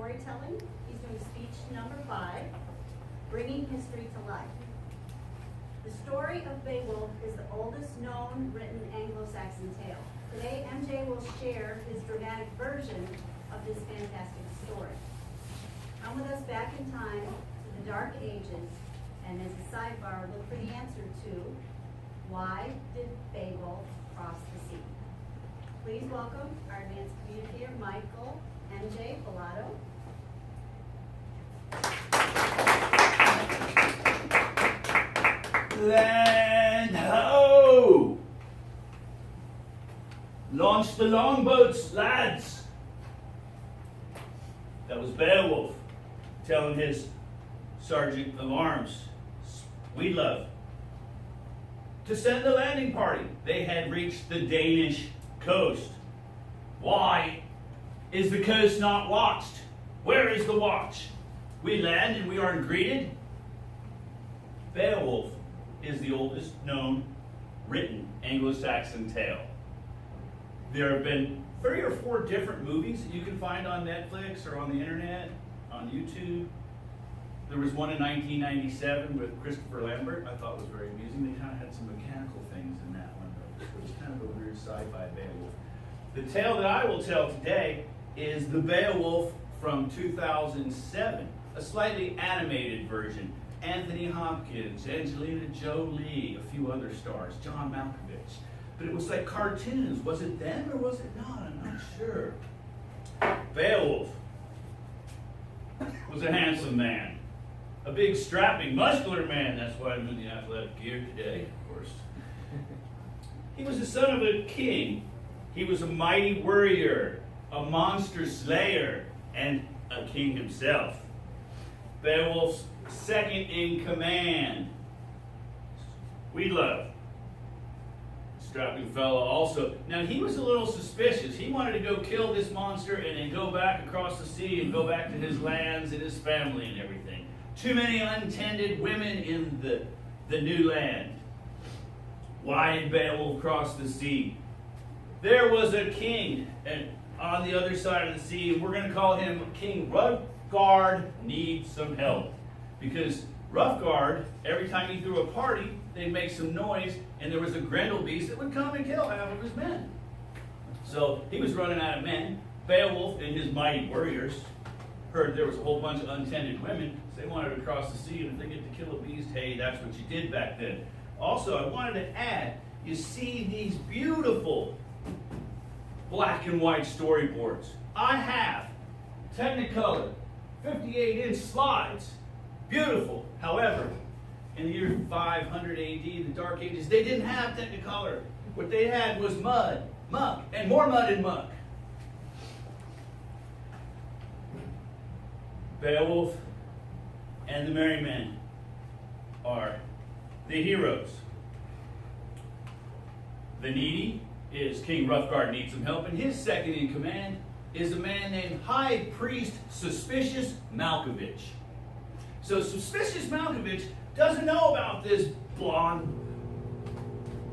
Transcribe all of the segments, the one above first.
Storytelling. He's doing speech number 5, Bringing History to Life. The story of Beowulf is the oldest known written Anglo-Saxon tale. Today, MJ will share his dramatic version of this fantastic story. Come with us back in time to the Dark Ages, and as a sidebar, look for the answer to, why did Beowulf cross the sea? Please welcome our advanced communicator, Michael MJ Falato. Land ho! Launch the longboats, lads! That was Beowulf telling his sergeant of arms, Beowulf, to send the landing party. They had reached the Danish coast. Why is the coast not watched? Where is the watch? We land and we aren't greeted. Beowulf is the oldest known written Anglo-Saxon tale. There have been 3 or 4 different movies that you can find on Netflix or on the internet, on YouTube. There was one in 1997 with Christopher Lambert. I thought was very amusing. They kind of had some mechanical things in that one, though. It was kind of a weird sci-fi Beowulf. The tale that I will tell today is the Beowulf from 2007, a slightly animated version. Anthony Hopkins, Angelina Jolie, a few other stars, John Malkovich. But it was like cartoons. Was it them or was it not? I'm not sure. Beowulf was a handsome man. A big, strapping, muscular man. That's why I'm in the athletic gear today, of course. He was the son of a king. He was a mighty warrior, a monster slayer, and a king himself. Beowulf's second in command, Beowulf, strapping fellow also. Now he was a little suspicious. He wanted to go kill this monster and then go back across the sea and go back to his lands and his family and everything. Too many untended women in the new land. Why did Beowulf cross the sea? There was a king on the other side of the sea, and we're going to call him King Roughguard needs some help. Because Roughguard, every time he threw a party, they'd make some noise, and there was a Grendel beast that would come and kill half of his men. So he was running out of men. Beowulf and his mighty warriors heard there was a whole bunch of untended women, so they wanted to cross the sea, and if they get to kill a beast, hey, that's what you did back then. Also, I wanted to add, you see these beautiful black and white storyboards. I have Technicolor 58-inch slides. Beautiful. However, in the year 500 AD, the Dark Ages, they didn't have Technicolor. What they had was mud, muck, and more mud and muck. Beowulf and the Merry Men are the heroes. The needy is King Roughguard needs some help, and his second in command is a man named High Priest Suspicious Malkovich. So Suspicious Malkovich doesn't know about this blonde,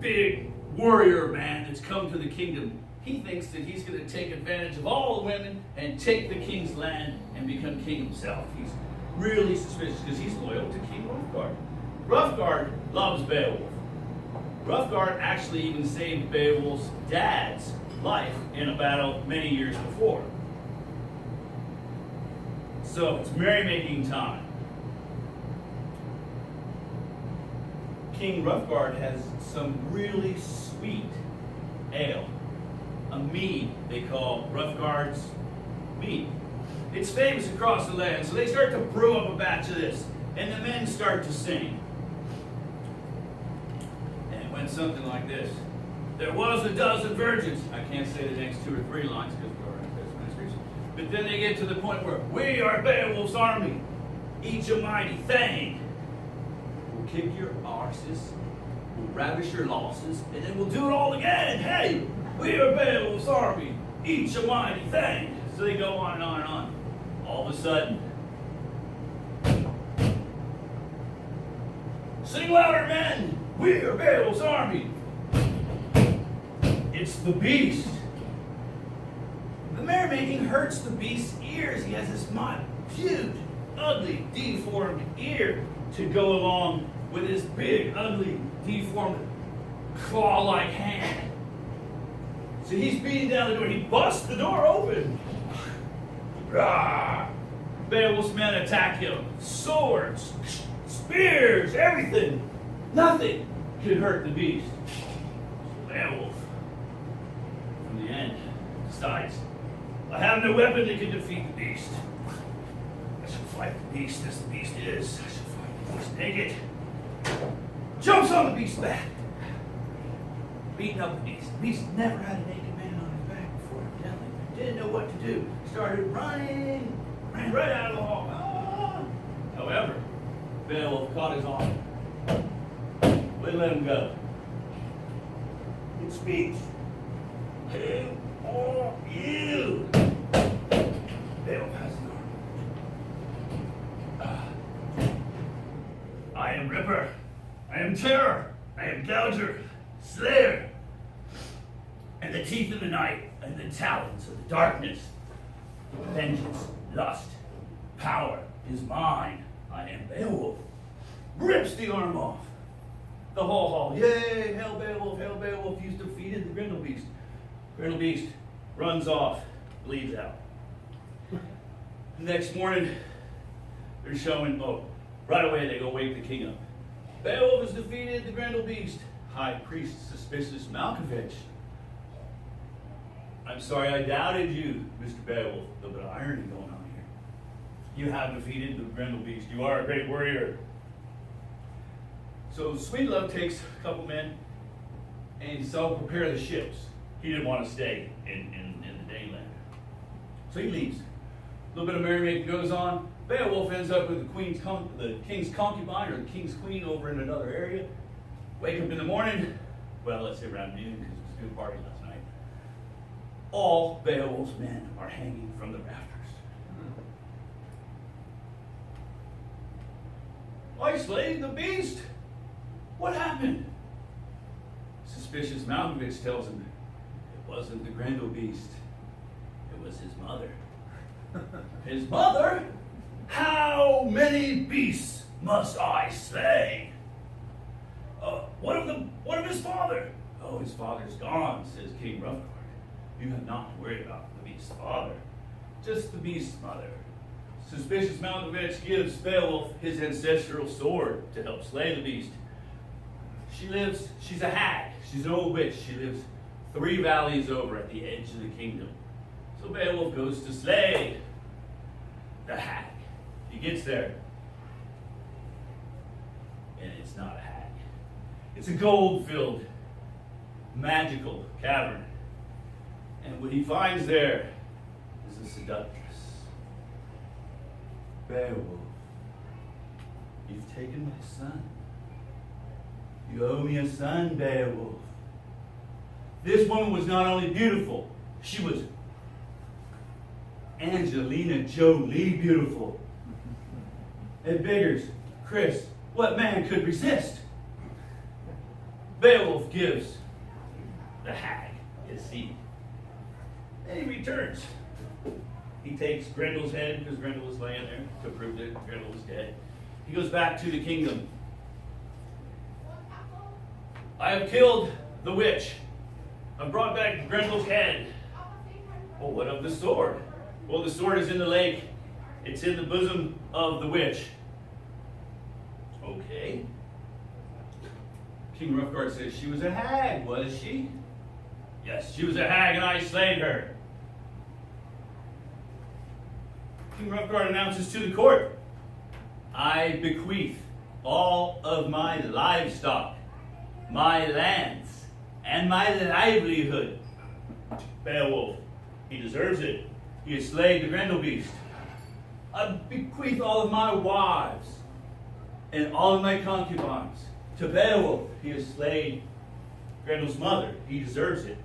big warrior man that's come to the kingdom. He thinks that he's going to take advantage of all the women and take the king's land and become king himself. He's really suspicious because he's loyal to King Roughguard. Roughguard loves Beowulf. Roughguard actually even saved Beowulf's dad's life in a battle many years before. So it's merrymaking time. King Roughguard has some really sweet ale, a mead they call Roughguard's mead. It's famous across the land, so they start to brew up a batch of this, and the men start to sing. And it went something like this. There was a dozen virgins. I can't say the next 2 or 3 lines because we are in this ministries. But then they get to the point where we are Beowulf's army, each a mighty thing. We'll kick your arses, we'll ravish your losses, and then we'll do it all again. Hey, we are Beowulf's army, each a mighty thing. So they go on and on and on. All of a sudden, sing louder, men! We are Beowulf's army. It's the beast. The Merry merrymaking hurts the beast's ears. He has this huge, ugly, deformed ear to go along with his big, ugly, deformed, claw-like hand. So he's beating down the door. He busts the door open. Rah! Beowulf's men attack him. Swords, spears, everything. Nothing could hurt the beast. So Beowulf, from the end, decides, I have no weapon that can defeat the beast. I shall fight the beast as the beast is. I shall fight the beast naked. Jumps on the beast's back. Beating up the beast. The beast never had a naked man on his back before, evidently. Didn't know what to do. Started running. Ran right out of the hall. Ah! However, Beowulf caught his arm. Wouldn't let him go. It speaks. Who are you? Beowulf has an arm. I am Ripper. I am Terror. I am Gouger. Slayer. And the teeth of the night and the talons of the darkness. Vengeance, lust, power is mine. I am Beowulf. Rips the arm off. The whole hall, yay, hail Beowulf, he's defeated the Grendel Beast. Grendel Beast runs off, bleeds out. Next morning, they're showing, right away they go wake the king up. Beowulf has defeated the Grendel Beast. High priest suspicious Malkovich. I'm sorry I doubted you, Mr. Beowulf. A little bit of irony going on here. You have defeated the Grendel Beast. You are a great warrior. So Sweetlove takes a couple men and so prepare the ships. He didn't want to stay in the Daneland. So he leaves. A little bit of merrymaking goes on. Beowulf ends up with the king's concubine or the king's queen over in another area. Wake up in the morning, well, let's say around noon because it was a good party last night. All Beowulf's men are hanging from the rafters. I slayed the beast. What happened? Suspicious Malkovich tells him it wasn't the Grendel Beast. It was his mother. His mother? How many beasts must I slay? What of his father? Oh, his father's gone, says King Roughguard. You have not to worry about the beast's father, just the beast's mother. Suspicious Malkovich gives Beowulf his ancestral sword to help slay the beast. She's a hag, she's an old witch. She lives 3 valleys over at the edge of the kingdom. So Beowulf goes to slay the hag. He gets there, and it's not a hag. It's a gold-filled, magical cavern. And what he finds there is a seductress. Beowulf, you've taken my son. You owe me a son, Beowulf. This woman was not only beautiful, she was Angelina Jolie beautiful. It beggars, Chris, what man could resist? Beowulf gives the hag his seed. And he returns. He takes Grendel's head, because Grendel was laying there to prove that Grendel was dead. He goes back to the kingdom. I have killed the witch. I've brought back Grendel's head. Well, what of the sword? Well, the sword is in the lake. It's in the bosom of the witch. Okay. King Roughguard says, she was a hag, was she? Yes, she was a hag and I slayed her. King Roughguard announces to the court, I bequeath all of my livestock, my lands, and my livelihood to Beowulf. He deserves it. He has slayed the Grendel Beast. I bequeath all of my wives and all of my concubines to Beowulf. He has slayed Grendel's mother. He deserves it.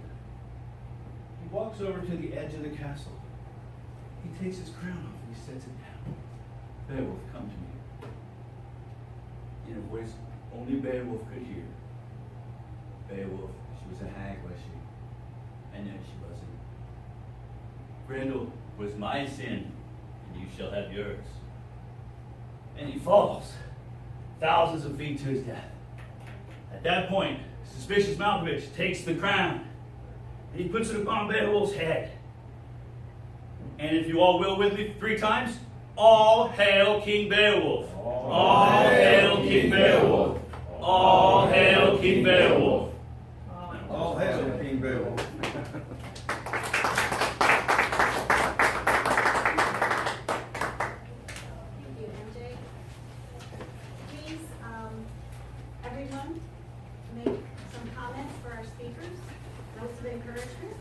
He walks over to the edge of the castle. He takes his crown off and he sets it down. Beowulf, come to me. In a voice only Beowulf could hear. Beowulf, she was a hag, was she? I know she wasn't. Grendel was my sin, and you shall have yours. And he falls thousands of feet to his death. At that point, suspicious Malkovich takes the crown, and he puts it upon Beowulf's head. And if you all will with me 3 times, all hail King Beowulf. All hail King Beowulf. All hail King Beowulf. All hail King Beowulf. Thank you, MJ. Please, everyone, make some comments for our speakers, notes of encouragement.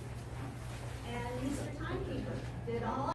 And Mr. Timekeeper, did all